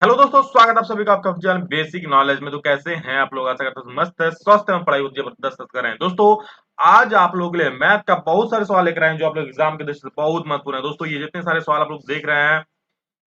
Hello दोस्तों, स्वागत है आप सभी का आपका चैनल बेसिक नॉलेज में। तो कैसे हैं आप लोग? आशा करता हूं मस्त है, स्वस्थ है, पढ़ाई जबरदस्त कर रहे हैं। दोस्तों, आज आप लोगों के लिए मैथ का बहुत सारे सवाल लेकर आए हैं जो आप लोग एग्जाम के दृष्टि से बहुत महत्वपूर्ण है। दोस्तों, ये जितने सारे सवाल आप लोग देख रहे हैं,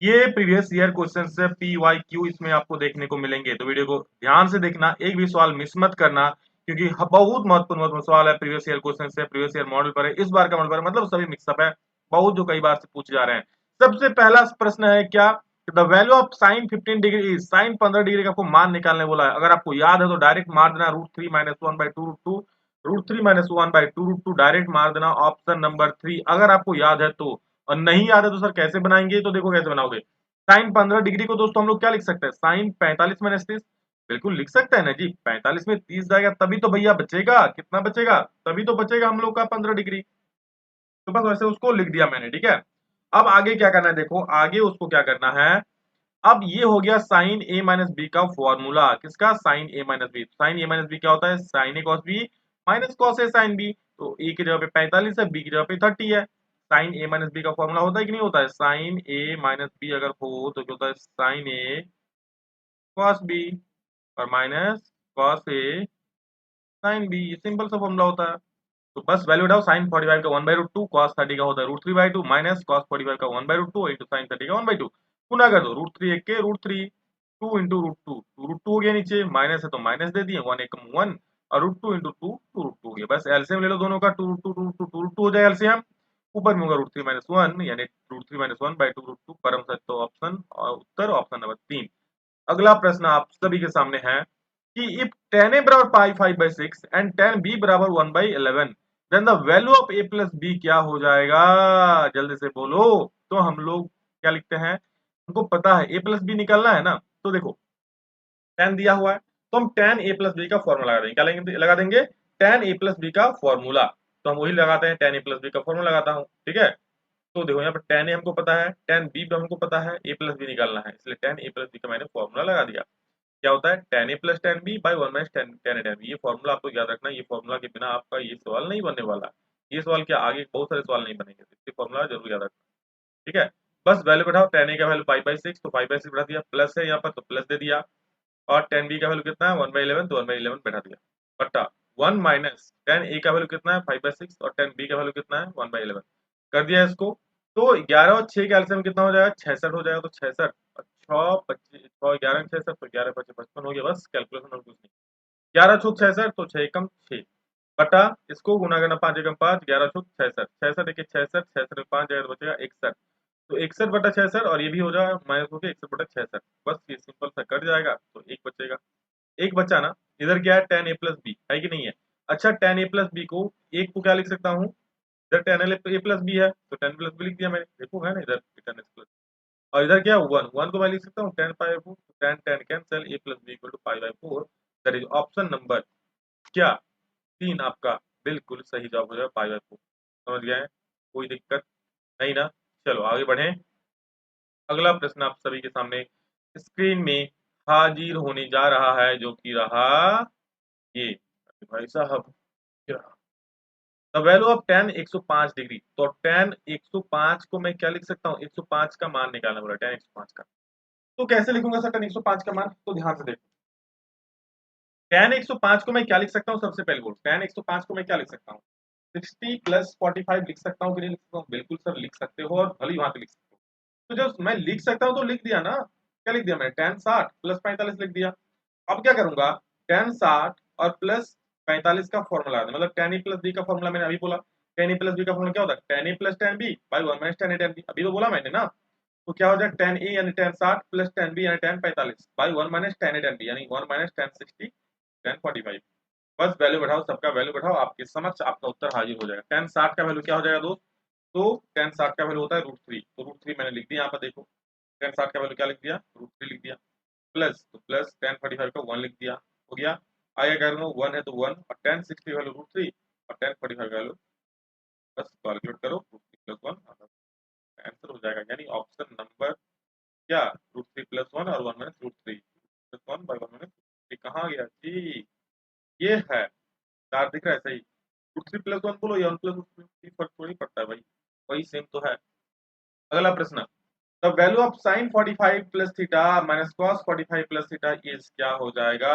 ये प्रीवियस ईयर क्वेश्चन से PYQ इसमें आपको देखने को मिलेंगे। तो वीडियो को ध्यान से देखना, एक भी सवाल मिस मत करना, क्योंकि बहुत महत्वपूर्ण सवाल है। प्रीवियस ईयर क्वेश्चन से, प्रीवियस ईयर मॉडल पर है, इस बार का मॉडल पर है, मतलब सभी मिक्सअप है, बहुत जो कई बार से पूछे जा रहे हैं। सबसे पहला प्रश्न है क्या? The value of sine 15 degree is, sine 15 degree का आपको मान निकालने बोला है। अगर आपको याद है तो डायरेक्ट मार देना √3 - 1/2 √2, √3 - 1/2 √2 डायरेक्ट मार देना ऑप्शन नंबर 3, अगर आपको याद है तो। और नहीं याद है तो सर कैसे बनाएंगे? तो देखो कैसे बनाओगे। साइन 15 डिग्री को दोस्तों हम लोग क्या लिख सकते हैं? साइन 45 - 30, बिल्कुल लिख सकते हैं ना जी। 45 में 30 जाएगा तभी तो भैया बचेगा, कितना बचेगा? तभी तो बचेगा हम लोग का 15 डिग्री। तो बस वैसे उसको लिख दिया मैंने, ठीक है। अब आगे क्या करना है, देखो आगे उसको क्या करना है। अब ये हो गया साइन ए माइनस बी का फॉर्मूला। किसका? साइन ए माइनस बी। साइन ए माइनस बी क्या होता है? Sine A cos B minus cos A sine B. तो ए की जगह पे 45 है, बी की जगह पे 30 है। साइन ए माइनस बी का फॉर्मूला होता है कि नहीं होता है? साइन ए माइनस बी अगर हो तो क्या होता है? साइन ए कॉस बी और minus cos A sine B. ये सिंपल सा फॉर्मूला होता है। तो बस वैल्यू उठाओ। साइन 45 का 1/√2, कॉस 30 का होता है √3/2 माइनस कॉस 45 का 1/√2 इंटू साइन 30 का 1/2। गुना कर दो, √3 एक के √3, 2 इंटू √2, 2 √2 हो गया, नीचे माइनस है तो माइनस दे दिए, 1 एक 1 और √2 इंटू 2 2 √2 हो गया। बस एलसीएम ले लो दोनों का, 2 √2 2 √2 हो जाए एलसीएम। ऊपर में होगा √3 - 1 यानी √3 - 1/2 √2 परम सच। तो ऑप्शन और उत्तर ऑप्शन नंबर 3। अगला प्रश्न आप सभी के सामने है कि इफ tan a बराबर पाई 5/6 एंड tan b बराबर 1/11, then the value of a plus B क्या हो जाएगा? जल्दी से बोलो। तो हम लोग क्या लिखते हैं, हमको पता है a प्लस बी निकालना है ना। तो देखो tan दिया हुआ है, तो हम tan a प्लस बी का फॉर्मूला लगा देंगे। क्या लगा देंगे? tan a प्लस बी का फॉर्मूला। तो हम वही लगाते हैं, tan a प्लस बी का फॉर्मूला लगाता हूँ, ठीक है। तो देखो यहाँ पर tan a हमको पता है, tan b भी हमको पता है, a प्लस बी निकालना है, इसलिए tan a प्लस बी का मैंने फॉर्मूला लगा दिया। क्या होता है? tan a plus tan b by 1 minus tan a tan b। ये फॉर्मूला आपको याद रखना है, ये फॉर्मूला के बिना आपका ये सवाल नहीं बनने वाला। ये सवाल क्या, आगे बहुत सारे सवाल नहीं बनेंगे, इसके फॉर्मूला जरूर याद रखना, ठीक है। बस वैल्यू बैठाओ, tan a का वैल्यू पाई 6, तो पाई 6 बैठा दिया, प्लस है यहाँ पर तो प्लस दे दिया। और tan b का वैल्यू कितना है? 1/11, तो 1/11 बैठा दिया, बट्टा 1 माइनस tan a का वैल्यू कितना है? 5/6 और tan b का वैल्यू कितना है? 1/11 कर दिया इसको। तो 11 और 6 के एलसीएम कितना हो जाएगा? 66 हो जाएगा। तो 66 6 25 6 11 66, तो 11 25 55 हो गया। बस कैलकुलेशन और कुछ नहीं। 11 छुक 66, तो 6 कम 6 बटा इसको गुना करना, 5 एकम 5, 11 छुक 66, 66 देखिए 66, 66 में 5 जाएगा तो बचेगा 61। तो 61/66 और ये भी हो जाएगा माइनस हो गया 61/66। बस ये सिंपल सा कट जाएगा, तो एक बचेगा। एक बचा ना। इधर क्या है? tan a प्लस बी है कि नहीं है? अच्छा, tan a प्लस बी को एक को क्या लिख सकता हूँ? इधर tan a प्लस बी है तो tan प्लस बी लिख दिया मैंने, देखो है ना इधर tan a प्लस। और इधर क्या? 1 1 को मैं लिख सकता हूँ tan pi, tan tan cancel, a plus B equal to pi. That is option number क्या? 3 आपका बिल्कुल सही जवाब हो जाएगा, पाई/4। समझ गए हैं? कोई दिक्कत नहीं ना? चलो आगे बढ़े। अगला प्रश्न आप सभी के सामने स्क्रीन में हाजिर होने जा रहा है, जो कि रहा ये। अरे भाई साहब, क्या? The value of tan 105 degree. तो tan 105 को मैं क्या लिख सकता हूँ? 105 का मान निकालना बोला, tan 105 का। तो कैसे लिखूंगा सर tan 105 का मान? तो ध्यान से देखो, tan 105 को मैं क्या लिख सकता हूँ? सबसे पहले बोल, tan 105 को मैं क्या लिख सकता हूँ? 60 प्लस 45 लिख सकता हूँ कि नहीं लिख सकता हूँ? बिल्कुल सर लिख सकते हो, और भली भांति लिख सकते हो। तो जब मैं लिख सकता हूँ तो लिख दिया ना। क्या लिख दिया मैंने? tan 60 प्लस 45 लिख दिया। अब क्या करूंगा? tan 60 और प्लस 45 का फॉर्मूला, मतलब tan a प्लस b का फॉर्मूला मैंने अभी बोला। tan a प्लस b का फॉर्मूला क्या होता है? tan a plus tan b by 1 minus tan a tan b, अभी तो बोला मैंने ना। तो क्या हो जाए? tan a यानी tan 60 प्लस tan b यानी tan 45 by 1 minus tan a tan b यानी 1 माइनस tan 60 tan 45। बस वैल्यू बढ़ाओ, सबका वैल्यू बढ़ाओ, आपके समक्ष आपका उत्तर हाजिर हो जाएगा। tan 60 का वैल्यू क्या हो जाएगा दोस्त? तो tan 60 का वैल्यू होता है √3, तो √3 मैंने लिख दिया यहाँ पर, देखो tan 60 का वैल्यू क्या लिख दिया? √3 लिख दिया। प्लस तो प्लस tan 45 का 1 लिख दिया, हो गया। आगे करूंगा 1 है तो 1, और tan 60 वैल्यू √3 और tan 45 वैल्यू, बस कैलकुलेट करो, √3 प्लस 1 आंसर हो जाएगा। यानी ऑप्शन नंबर क्या? √3 प्लस 1 और 1 माइनस √3 प्लस 1 बाई 1 माइनस √3 कहाँ गया जी? ये है, चार दिख रहा है सही। √3 प्लस 1 बोलो या 1 प्लस √3, फर्क थोड़ी पड़ता है भाई, वही सेम तो है। अगला प्रश्न, the value of sign 45 plus theta minus cos 45 plus theta is क्या हो जाएगा?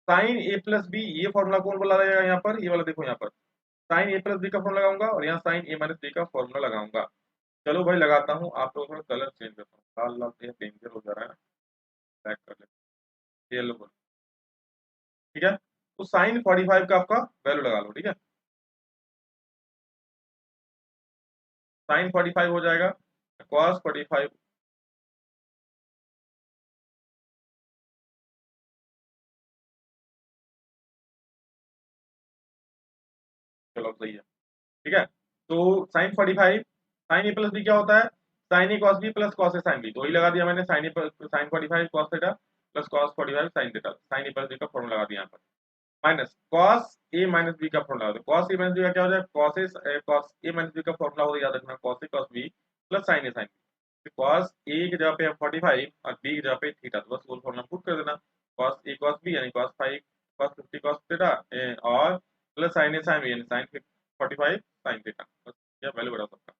साइन ए प्लस बी, ये फॉर्मूला कौन बोला रहेगा यहाँ पर? ये वाला देखो यहाँ पर साइन ए प्लस बी का फॉर्मूला लगाऊंगा और यहाँ साइन ए माइनस बी का फॉर्मूला लगाऊंगा। चलो भाई लगाता हूँ, आप लोग थोड़ा कलर चेंज करता हूँ, लाल लाल ये डेंजर हो जा रहा है ना, ब्लैक कर लेते हैं, येलो कर, ठीक है। तो साइन 45 का आपका वैल्यू लगा लो, ठीक है। साइन 45 हो जाएगा, कॉस 45, चलो सही है, ठीक है। तो sine 45, sine A plus B क्या होता है? Sine A cos B plus cos A sine B, तो वही लगा दिया मैंने, sine A sine 45 cos theta plus cos 45 sine theta, sine A plus B का फॉर्मूला लगा दिया यहाँ पर, minus cos A minus B का फॉर्मूला लगा दो। कॉस ए माइनस बी का क्या हो जाएगा? कॉस ए माइनस बी का फॉर्मूला होगा, याद रखना, cos A cos B plus sign A sine B. Cos A की जगह पे 45 और बी की जगह पे थीटा, तो बस वो फॉर्मूला पुट कर देना, कॉस ए कॉस बी यानी कॉस 5 कॉस 50 कॉस थीटा और plus sign A sine B यानी साइन 45 साइन थीटा, बस ये वैल्यू बता सकता।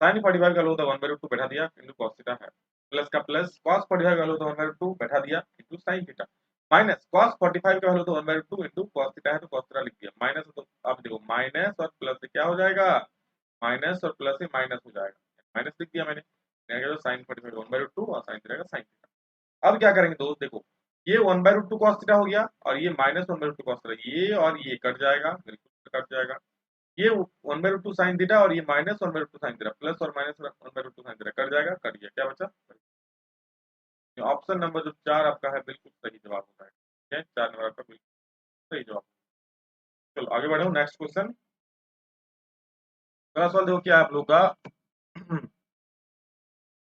साइन 45 का लो तो 1/2 बैठा दिया इंटू कॉस थीटा है, प्लस का प्लस कॉस 45 का लो तो 1/2 बैठा दिया into sine theta, minus cos 45 का वैल्यू तो 1/2 इंटू कॉस थीटा है तो कॉस थीटा लिख दिया, माइनस तो अब देखो माइनस और प्लस से क्या हो जाएगा? माइनस और प्लस से माइनस हो जाएगा, माइनस लिख दिया मैंने, तो साइन 45 1/2 और साइन थीटा का साइन थीटा। अब क्या करेंगे दोस्त, देखो ये 1/2 कॉस थीटा हो गया और ये माइनस 1/2 कॉस थीटा, ये और ये कट जाएगा, बिल्कुल कट जाएगा। ये 1/2 साइन थीटा और ये माइनस 1/2 साइन थीटा प्लस और माइनस 1/2 साइन थीटा कट जाएगा, कट गया, क्या बचा? ऑप्शन नंबर जो 4 आपका है बिल्कुल सही जवाब होता है, ठीक है, 4 नंबर आपका बिल्कुल सही जवाब। चलो आगे बढ़ो, नेक्स्ट क्वेश्चन। अगला सवाल देखो क्या है आप लोग का।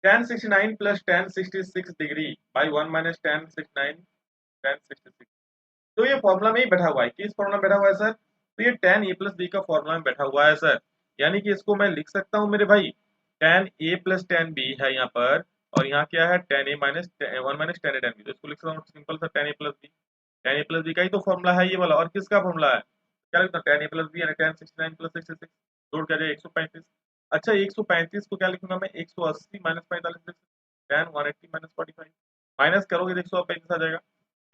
tan 69 plus tan 66 degree by 1 minus tan 69 tan 66, तो ये फॉर्मूला में ही बैठा हुआ है, किस फॉर्मूला में बैठा हुआ है सर? तो ये tan a प्लस बी का फॉर्मूला में बैठा हुआ है सर, यानी कि इसको मैं लिख सकता हूँ मेरे भाई, tan a plus tan b है यहाँ पर, और यहाँ क्या है tan a minus 1 minus tan a tan b, तो इसको लिख सकता हूँ सिंपल सा tan a plus b, tan a plus b का ही तो फॉर्मूला है ये वाला, और किसका फॉर्मूला है? क्या लिखता हूँ? tan a प्लस b यानी tan 69 प्लस 66, जोड़ क्या जाए 135। अच्छा 135 को क्या लिखूंगा मैं? 180 माइनस 45, tan 180 माइनस 45, माइनस करोगे तो 135 आ जाएगा।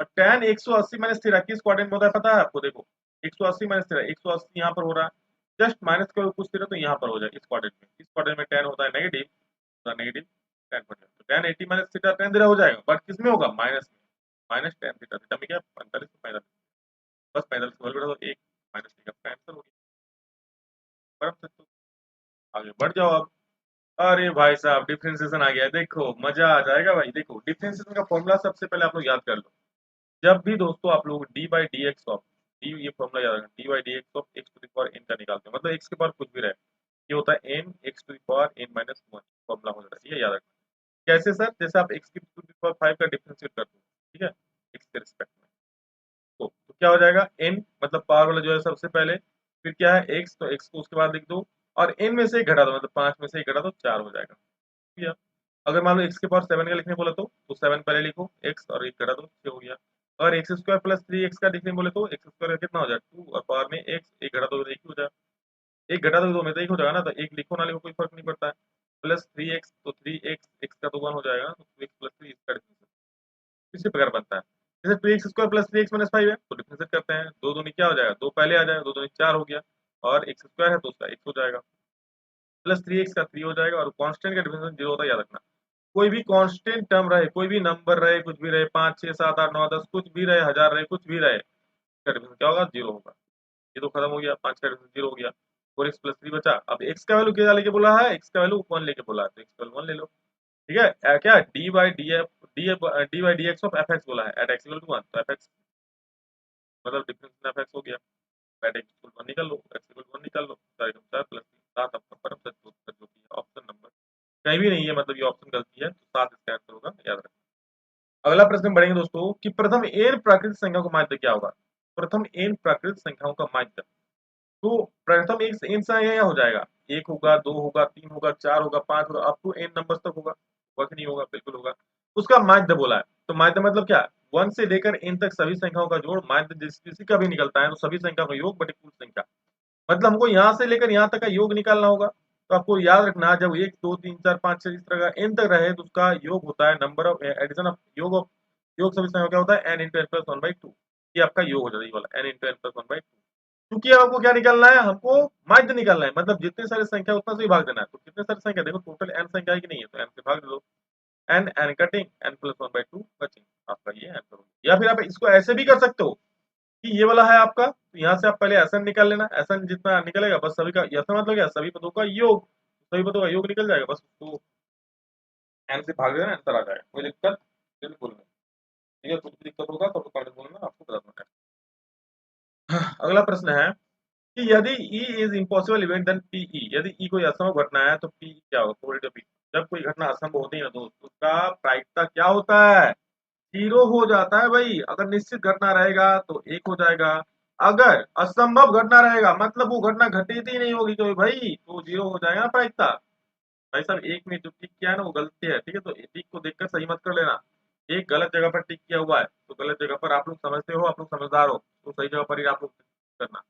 और tan 180 माइनस थीटा किस क्वाड्रेंट में होता है पता है आपको? देखो 180 माइनस थीटा, 180 यहाँ पर हो रहा है, जस्ट माइनस करो कुछ थीटा तो यहाँ पर हो जाए इस क्वाड्रेंट में, इस क्वाड्रेंट में tan होता है नेगेटिव, तो नेगेटिव tan हो जाएगा, तो tan 80 minus theta tan theta हो जाएगा, बट किस में होगा? माइनस में, माइनस tan थीटा, थीटा में क्या 45 से 45, बस 45 को बोल तो 1 माइनस थीटा का आंसर हो गया। बराबर सकते हो, आगे बढ़ जाओ अब। अरे भाई साहब डिफरेंशिएशन आ गया, देखो मजा आ जाएगा भाई। देखो डिफरेंशिएशन का फॉर्मूला सबसे पहले आप लोग याद कर लो, जब भी दोस्तों आप लोग D by D X of D, ये फॉर्मूला याद रखना, D by D X of X to the power N का निकालते हैं, मतलब एक्स के पावर कुछ भी रहे, ये होता है N X to the power N minus one, formula हो जाता है, ये याद रखना। कैसे सर? जैसे आप एक्स की टू द पावर 5 का डिफरेंशिएट कर दो, ठीक है, एक्स के रिस्पेक्ट में, तो क्या हो जाएगा? एन मतलब पावर वाला जो है सबसे पहले, फिर क्या है एक्स, तो एक्स को उसके बाद लिख दो, और एन में से एक घटा दो, मतलब 5 में से एक घटा दो 4 हो जाएगा, ठीक है। अगर मान लो एक्स के पावर 7 का लिखने बोला तो 7 पहले लिखो एक्स और एक घटा दो 6 हो गया। अगर एक्स स्क्वायर प्लस 3 एक्स का लिखने बोले तो एक्स स्क्वायर कितना हो जाएगा 2 और पावर में एक्स, एक घटा दो तो एक ही हो जाएगा, एक घटा दो 2 में तो एक हो जाएगा ना, तो एक लिखो ना लिखो कोई फर्क नहीं पड़ता है, प्लस 3 एक्स तो 3 एक्स, एक्स का तो 1 हो जाएगा ना, तो 2 एक्स प्लस 3 इसका डिफरेंस इसी प्रकार बनता है। जैसे 2 x square plus 3 x minus 5 है तो डिफरेंशिएट करते हैं, दो दूनी क्या हो जाएगा, दो पहले आ जाएगा, दो दूनी 4 हो गया, और एक्स स्क्वायर है तो उसका एक्स हो जाएगा, प्लस 3 एक्स का 3 हो जाएगा, और कांस्टेंट का डिफरेंशिएशन 0 होता है, याद रखना। कोई भी कांस्टेंट टर्म रहे, कोई भी नंबर रहे, कुछ भी रहे, 5 6 7 8 9 10 कुछ भी रहे, 1000 रहे, कुछ भी रहे, इसका डिफरेंस क्या होगा? 0 होगा। ये तो खत्म हो गया, 5 का डिफरेंस 0 हो गया, 4x प्लस 3 बचा। अब x का वैल्यू क्या लेके बोला है? x का वैल्यू 1 लेके बोला है, तो x का वैल्यू 1 ले लो, ठीक है। क्या D by D F D by D X of F x बोला है, एट एक्स इक्वल टू 1, तो एफ एक्स मतलब डिफरेंस एफ एक्स हो गया, एट एक्स इक्वल 1 निकाल लो, एक्स इक्वल 1 निकाल लो, 4 प्लस 7 आपका परम सत्य उत्तर जो कि ऑप्शन नंबर कहीं भी नहीं है, मतलब ये ऑप्शन गलती है, तो 7 इसका आंसर होगा, याद रखना। अगला प्रश्न बढ़ेंगे दोस्तों कि प्रथम एन प्राकृतिक संख्या का माध्य क्या होगा? प्रथम एन प्राकृतिक संख्याओं का माध्य, तो प्रथम एक एन संख्या हो जाएगा, एक होगा, दो होगा, तीन होगा, चार होगा, पांच होगा, अप टू एन नंबर्स तक होगा, होगा कि नहीं होगा? बिल्कुल होगा। उसका माध्य बोला है, तो माध्य मतलब क्या? 1 से लेकर एन तक सभी संख्याओं का जोड़, माध्य जिस किसी का भी निकलता है तो सभी संख्या का योग बटे कुल संख्या, मतलब हमको यहाँ से लेकर यहाँ तक का योग निकालना होगा, तो आपको याद रखना, जब 1 2 3 4 5 6 इस तरह का n तक रहे तो उसका योग होता है नंबर ऑफ एडिशन ऑफ योग सभी संख्या क्या होता है n into n plus 1/2। ये आपका योग हो जाता है, ये वाला n into n plus 1/2। क्योंकि अब आपको क्या निकालना है, हमको माध्य निकालना है, मतलब जितनी सारी संख्या उतना से ही भाग देना है। तो कितने सारी संख्या देखो, टोटल n संख्या है कि नहीं है, तो n से भाग दे दो, n कटिंग n plus 1/2 बचेंगे, आपका ये आंसर हो गया। या फिर आप इसको ऐसे भी कर सकते हो कि ये वाला है आपका, तो यहाँ से आप पहले Sn निकाल लेना, Sn जितना निकलेगा बस सभी का, ऐसा मतलब क्या, सभी पदों का योग, सभी पदों का योग निकल जाएगा, बस उसको n से भाग देना, आंसर आ जाएगा, कोई दिक्कत बिल्कुल नहीं। ठीक है, कुछ भी दिक्कत होगा तो कमेंट बोलना, आपको बता दूंगा। अगला प्रश्न है कि यदि E is impossible event then PE, यदि E कोई असंभव घटना है तो PE क्या होगा, प्रोबेबिलिटी ऑफ E। जब कोई घटना असंभव होती है ना दोस्त, तो उसका प्रायिकता क्या होता है, 0 हो जाता है भाई। अगर निश्चित घटना रहेगा तो 1 हो जाएगा, अगर असंभव घटना रहेगा मतलब वो घटना घटित ही नहीं होगी तो भाई तो 0 हो जाएगा ना प्रायिकता। भाई साहब, एक में जो टिक किया है ना वो गलती है, ठीक है, तो टिक को देखकर सही मत कर लेना। एक गलत जगह पर टिक किया हुआ है तो गलत जगह पर, आप लोग समझते हो, आप लोग समझदार हो, तो सही जगह पर ही आप लोग करना,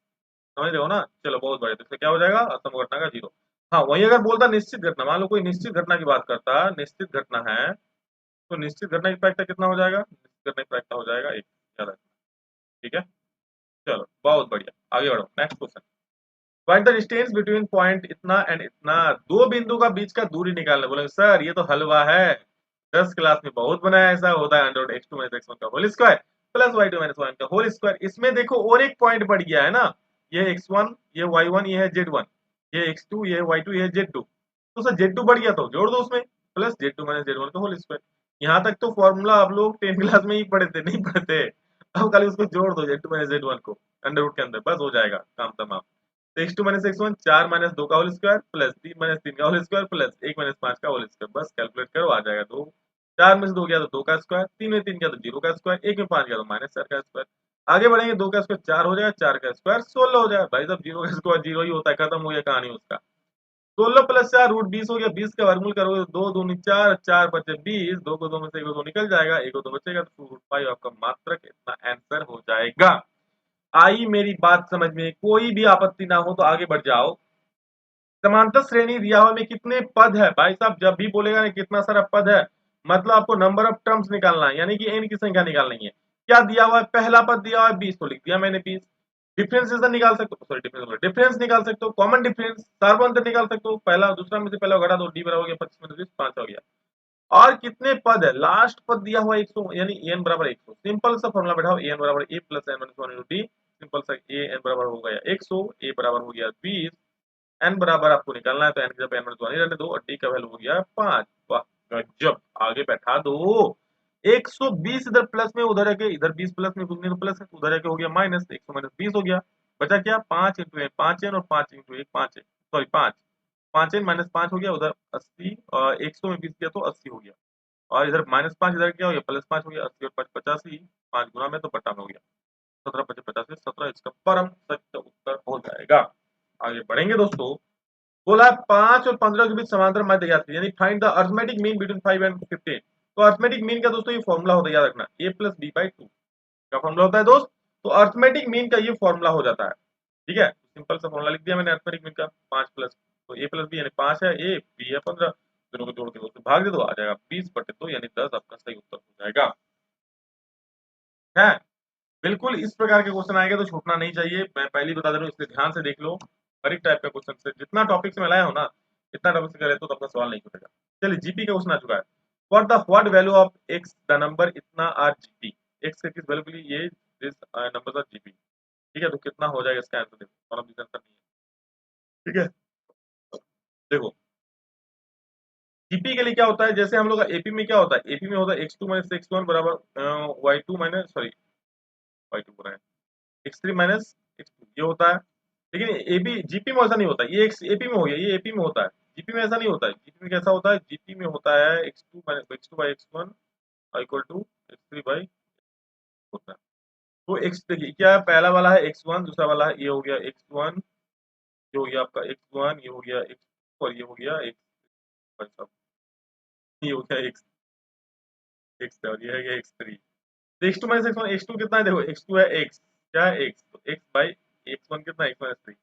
समझ रहे हो ना। चलो बहुत बढ़िया, तो इससे क्या हो जाएगा, असम घटना का 0। हाँ, वही अगर बोलता निश्चित घटना, मान लो कोई निश्चित घटना की बात करता, निश्चित घटना है, तो निश्चित घटना की प्रायिकता कितना हो जाएगा, निश्चित घटना की प्रायिकता हो जाएगा 1, याद रखना। ठीक है, चलो बहुत बढ़िया, आगे बढ़ो, next question. Find the distance between point इतना एंड इतना, दो बिंदु का बीच का दूरी निकालना। बोले सर ये तो हलवा है, 10 क्लास में बहुत बनाया, ऐसा होता है अंडर x2 माइनस x1 का whole square plus y2 minus y1 का होल स्क्वायर। इसमें देखो और एक पॉइंट बढ़ गया है ना, ये x1 ये y1 ये है z1, ये x2 ये y2 ये है z2, तो सर z2 बढ़ गया तो जोड़ दो उसमें, प्लस z2 माइनस z1 का होल स्क्वायर। यहाँ तक तो फॉर्मूला आप लोग 10 क्लास में ही पढ़े थे, नहीं पढ़े थे, अब खाली उसको जोड़ दो z2 माइनस z1 को अंडर रूट के अंदर, बस हो जाएगा काम तमाम। तो x2 माइनस x1 4 माइनस 2 का होल स्क्वायर प्लस 3 माइनस 3 का होल स्क्वायर प्लस 1 माइनस 5 का होल स्क्वायर, बस कैलकुलेट करो आ जाएगा। 2 4 में से 2 गया तो 2 का स्क्वायर, 3 में 3 गया तो 0 का स्क्वायर, 1 में 5 गया तो माइनस 4 का स्क्वायर। आगे बढ़ेंगे, 2 का स्क्वायर 4 हो जाएगा, 4 का स्क्वायर 16 हो जाएगा। भाई साहब 0 का स्क्वायर 0 ही होता है, खत्म हो गया कहानी उसका। 16 प्लस 4 रूट 20 हो गया, 20 का वर्गमूल करोगे तो 2 दूनी 4, 4 बचे 20, 2 को 2 में से 1 को 2 निकल जाएगा, 1 को 2 बचेगा, तो 2 रूट 5 आपका मात्रक इतना आंसर हो जाएगा। आई मेरी बात समझ में, कोई भी आपत्ति ना हो तो आगे बढ़ जाओ। समांतर श्रेणी दिया हुआ में कितने पद है, भाई साहब जब भी बोलेगा ना कितना सारा पद है, मतलब आपको नंबर ऑफ टर्म्स निकालना है, यानी कि n की संख्या निकालनी है। क्या दिया हुआ है, पहला पद दिया हुआ है 20, तो लिख दिया मैंने 20। डिफरेंशिएशन निकाल सकते हो, सॉरी डिफरेंस निकाल सकते हो, कॉमन डिफरेंस सार्वंतर निकाल सकते हो, पहला दूसरा में से पहला घटा दो, डी बराबर हो गया 25 में 20 5 हो गया। और कितने पद है, लास्ट पद दिया हुआ 100, यानी n बराबर 100। सिंपल सा फॉर्मूला बैठाओ, n बराबर a plus n minus 1 into D, simple सा a n बराबर हो गया 100, a बराबर हो गया 20, एन बराबर आपको निकालना है तो एन की जगह एन माइनस 1 ही रहने दो, और डी का वैल्यू हो गया 5। वाह गजब, आगे बैठा दो। 120 इधर प्लस में, उधर है के इधर 20 प्लस में, कुछ नहीं तो प्लस है, उधर है के हो गया माइनस, 100 माइनस 20 हो गया, बचा क्या 5 इंटू एन, 5 एन और 5 into 1 5 N, sorry 5 5 N minus 5 हो गया, उधर 80 और 100 में 20 किया तो 80 हो गया, और इधर माइनस 5 इधर क्या हो गया प्लस 5 हो गया, 80 और 5 85, 5 गुना में तो बटा में हो गया 17 5 85 17, इसका परम सत्य उत्तर हो जाएगा। आगे बढ़ेंगे दोस्तों। बोला 5 और 15 के बीच समांतर माध्य ज्ञात कीजिए, यानी find the arithmetic mean between 5 and 15। तो अरिथमेटिक मीन का दोस्तों ये फॉर्मूला होता है, याद रखना, a प्लस बी बाई 2 का फॉर्मूला होता है दोस्त। तो अरिथमेटिक मीन का ये फॉर्मूला हो जाता है, ठीक है, सिंपल सा फॉर्मूला लिख दिया मैंने अरिथमेटिक मीन का, 5 प्लस, तो a प्लस बी यानी 5 है, a b है 15, दोनों को जोड़ के दोस्तों भाग दे दो, आ जाएगा 20/2 यानी 10 आपका सही उत्तर हो जाएगा। है, बिल्कुल इस प्रकार के क्वेश्चन आएंगे तो छूटना नहीं चाहिए, मैं पहले ही बता दे रहा हूँ, इसलिए ध्यान से देख लो। हर एक टाइप का क्वेश्चन से जितना टॉपिक से मैं लाया हूँ ना, इतना टॉपिक से करे तो आपका सवाल नहीं छूटेगा। चलिए जीपी का क्वेश्चन आ चुका है। What value of x the number इतना आर जीपी, एक्स के किस वैल्यू के लिए ये दिस नंबर आर जीपी, ठीक है, तो कितना हो जाएगा इसका आंसर, देखो और अब आंसर नहीं है, ठीक है। देखो जीपी के लिए क्या होता है, जैसे हम लोग का एपी में क्या होता है, एपी में होता है x2 माइनस x1 बराबर y2 माइनस सॉरी y2 हो रहा है x3 माइनस x2, ये होता है। लेकिन एपी जीपी में ऐसा नहीं होता, ये एपी में हो गया, ये एपी में होता है, जीपी में ऐसा नहीं होता है। जीपी में कैसा होता है, जीपी में होता है x2 minus x2 by x1 equal to x3 by होता है। तो x देखिए क्या है, पहला वाला है x1, दूसरा वाला है ये हो गया x1, ये हो गया आपका x1, ये हो गया x, और ये हो गया x, भाई साहब ये हो गया x, x और ये है गया x3। तो x2 माइनस x1, x2 कितना है, देखो x2 है x, क्या है x, तो x बाई x1 कितना है x1 3,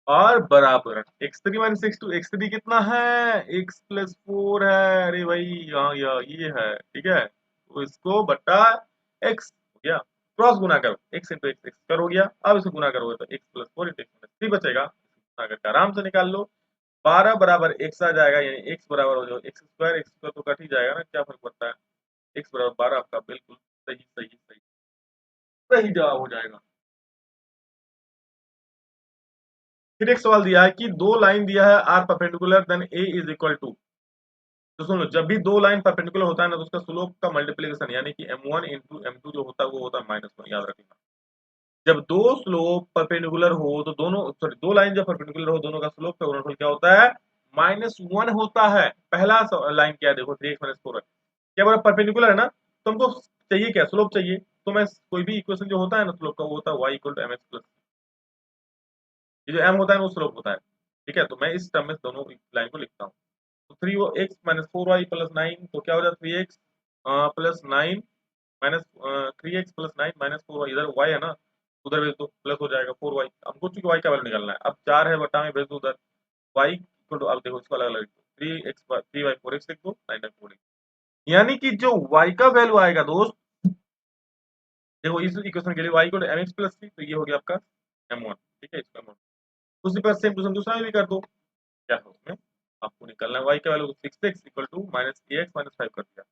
और बराबर x3 माइनस x2, x3 कितना है, x प्लस 4 है। अरे भाई यहाँ ये है, ठीक है, तो इसको बट्टा x हो गया, क्रॉस गुना करो, x इंटू एक्स एक्स कर हो गया। अब इसको गुना करोगे तो x plus 4 into x minus 3 बचेगा, गुना करके आराम से निकाल लो। 12 बराबर x आ जाएगा, यानी x बराबर हो जाएगा एक्स स्क्वायर तो कट ही जाएगा ना, क्या फर्क पड़ता है। x बराबर 12 आपका बिल्कुल सही सही सही सही जवाब हो जाएगा। फिर एक सवाल दिया है कि दो लाइन दिया है are perpendicular then A is equal to. तो सुन लो, जब भी दो लाइन परपेंडिकुलर होता है ना तो उसका स्लोप का मल्टीप्लिकेशन यानी कि m1 इंटू m2 जो होता है वो होता है -1, याद रखना। जब दो स्लोप परपेंडिकुलर हो तो दोनों, सॉरी, दो लाइन जब परपेंडिकुलर हो दोनों का स्लोप का गुणनफल क्या होता है, -1 होता है। पहला लाइन क्या है देखो, 3x-4 है, क्या बोला परपेंडिकुलर है ना, तो हमको चाहिए क्या, स्लोप चाहिए। तो मैं कोई भी इक्वेशन जो होता है ना स्लोप का वो होता है y equal to mx plus, ये जो m होता है वो स्लोप होता है। ठीक है, तो मैं इस टर्म में दोनों लाइन को लिखता हूँ। तो 3x माइनस 4y प्लस 9, तो क्या हो जाता है 3x plus 9 minus 3x plus 9 minus 4y, इधर y है ना, उधर भेज दो प्लस हो जाएगा 4y। हमको चूंकि y का वैल्यू निकालना है, अब 4 है बटा में भेज दो उधर, y इक्वल टू, अब देखो इसको अलग अलग लिख दो, 3y 4x लिख दो, 9y 4x, यानी कि जो y का वैल्यू आएगा दोस्त, देखो इस इक्वेशन के लिए y equal to mx plus 3, तो ये हो गया आपका m1, ठीक है, इसका m1। उसी पर सेम टू सेम दूसरा में भी कर दो, क्या है उसमें, आपको निकालना है y का value 6x equal to minus ax minus 5 कर दिया,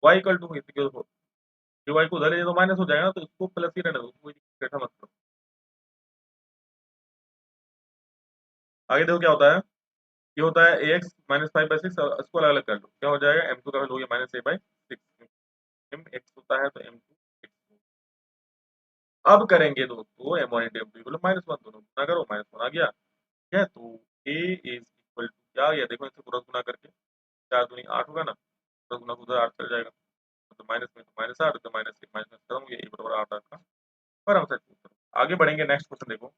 y इक्वल टू y को उधर ले तो माइनस हो जाएगा ना, तो इसको प्लस ही रहने दो, कोई दिक्कत मत करो। आगे देखो क्या होता है, ये होता है ax माइनस 5/6, इसको अलग अलग कर लो, क्या हो जाएगा, m2 का वैल्यू हो गया -a/6, m x होता है तो m2 x। अब करेंगे दोस्तों m1 इंटू m2 इक्वल -1, दोनों गुना करो, -1 आ गया, ठीक है, तो a इज इक्वल टू क्या आ गया, देखो इसे पूरा गुना करके, 4 दूनी 8 होगा ना, पूरा गुना उधर 8 चल जाएगा, तो माइनस में तो -8, तो -1 माइनस खत्म हो गया, a बराबर 8 आपका। और हम सेट आगे बढ़ेंगे, नेक्स्ट क्वेश्चन देखो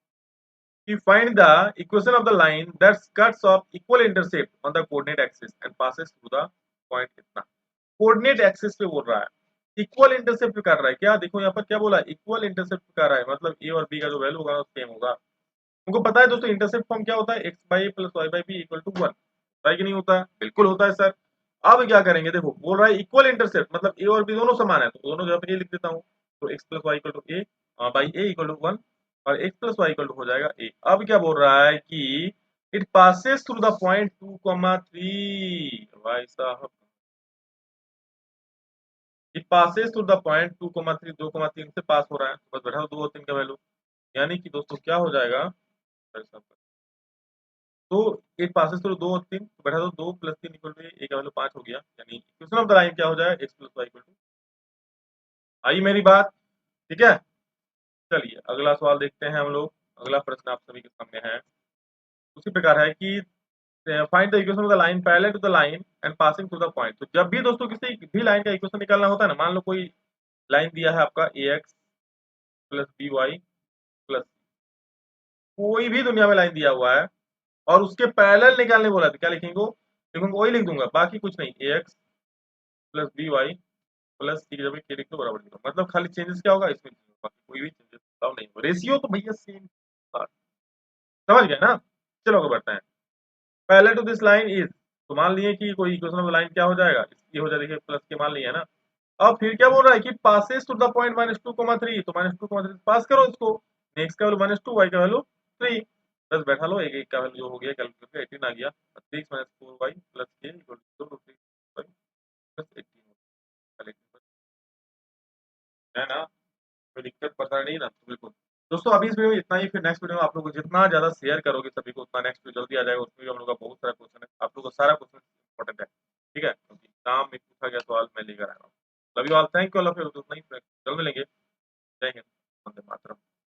कि find the equation of the line that cuts off equal intercept on the coordinate axis and passes through the point इतना, कोऑर्डिनेट एक्सिस पे बोल रहा है, इक्वल इंटरसेप्ट कर रहा है क्या, देखो यहाँ पर क्या बोला, इक्वल इंटरसेप्ट कर रहा है, मतलब ए और बी का जो वैल्यू होगा सेम होगा। तुमको पता है दोस्तों इंटरसेप्ट फॉर्म क्या होता है, X by A plus Y by B equal to 1, होता है कि नहीं होता है, बिल्कुल होता है सर। अब क्या करेंगे, देखो बोल रहा है इक्वल इंटरसेप्ट मतलब ए और बी दोनों समान है, तो दोनों जगह पे ए लिख देता हूँ, तो X plus Y equal to A by A equal to 1, और X plus Y equal to हो जाएगा ए। अब क्या बोल रहा है कि it passes through the point 2,3, भाई साहब, it passes through the point 2,3, 2,3 से पास हो रहा है, तो बस बैठा 2 और 3 का वैल्यू, यानी कि दोस्तों क्या हो जाएगा, तो इट पासेस थ्रू 2 और 3, तो बैठा दो 2 प्लस 3 इक्वल टू ए का वैल्यू 5 हो गया, यानी इक्वेशन ऑफ द लाइन क्या हो जाएगा, X plus Y equal to, आई मेरी बात, ठीक है। चलिए अगला सवाल देखते हैं हम लोग, अगला प्रश्न आप सभी के सामने है, उसी प्रकार है कि find the equation of the line parallel to the line and passing through the point. तो जब भी दोस्तों किसी भी लाइन का इक्वेशन निकालना होता है ना, मान लो कोई लाइन दिया है आपका A X plus B Y plus, कोई भी दुनिया में लाइन दिया हुआ है और उसके पैरेलल निकालने बोला, तो क्या लिखेंगे, लिखूंगा वही लिख दूंगा, बाकी कुछ नहीं, A X plus B Y plus C की जगह के लिख दो, बराबर लिख दो, मतलब खाली चेंजेस क्या होगा इसमें, बाकी कोई भी चेंजेस नहीं होगा, रेशियो तो भैया सेम, समझ गए ना। चलो आगे बढ़ते हैं, parallel to this line is, तो मान लिए कि कोई इक्वेशन ऑफ लाइन क्या हो जाएगा, ये हो जाएगा, देखिए प्लस के मान लिए है ना। अब फिर क्या बोल रहा है कि पासेस टू द पॉइंट -2,3, तो -2,3 पास करो इसको, एक्स का वैल्यू -2, वाई का वैल्यू 3, बस बैठा लो, एक एक का वैल्यू जो हो गया कैलकुलेट करके 18 आ गया, 3 4 Y plus A equal to 3 Y plus 18 है ना, कोई दिक्कत पता नहीं ना, तो बिल्कुल। दोस्तों अभी इस वीडियो में इतना ही, फिर नेक्स्ट वीडियो में आप लोग को जितना ज्यादा शेयर करोगे सभी को उतना नेक्स्ट वीडियो जल्दी आ जाएगा, उसमें भी हम लोग का बहुत सारा क्वेश्चन है, आप लोग को सारा क्वेश्चन इंपॉर्टेंट है, ठीक है, क्योंकि एग्जाम में पूछा गया सवाल मैं लेकर आया हूँ। Love you all, thank you all of you, उतना ही, जल्द मिलेंगे, जय हिंद, वंदे मातरम।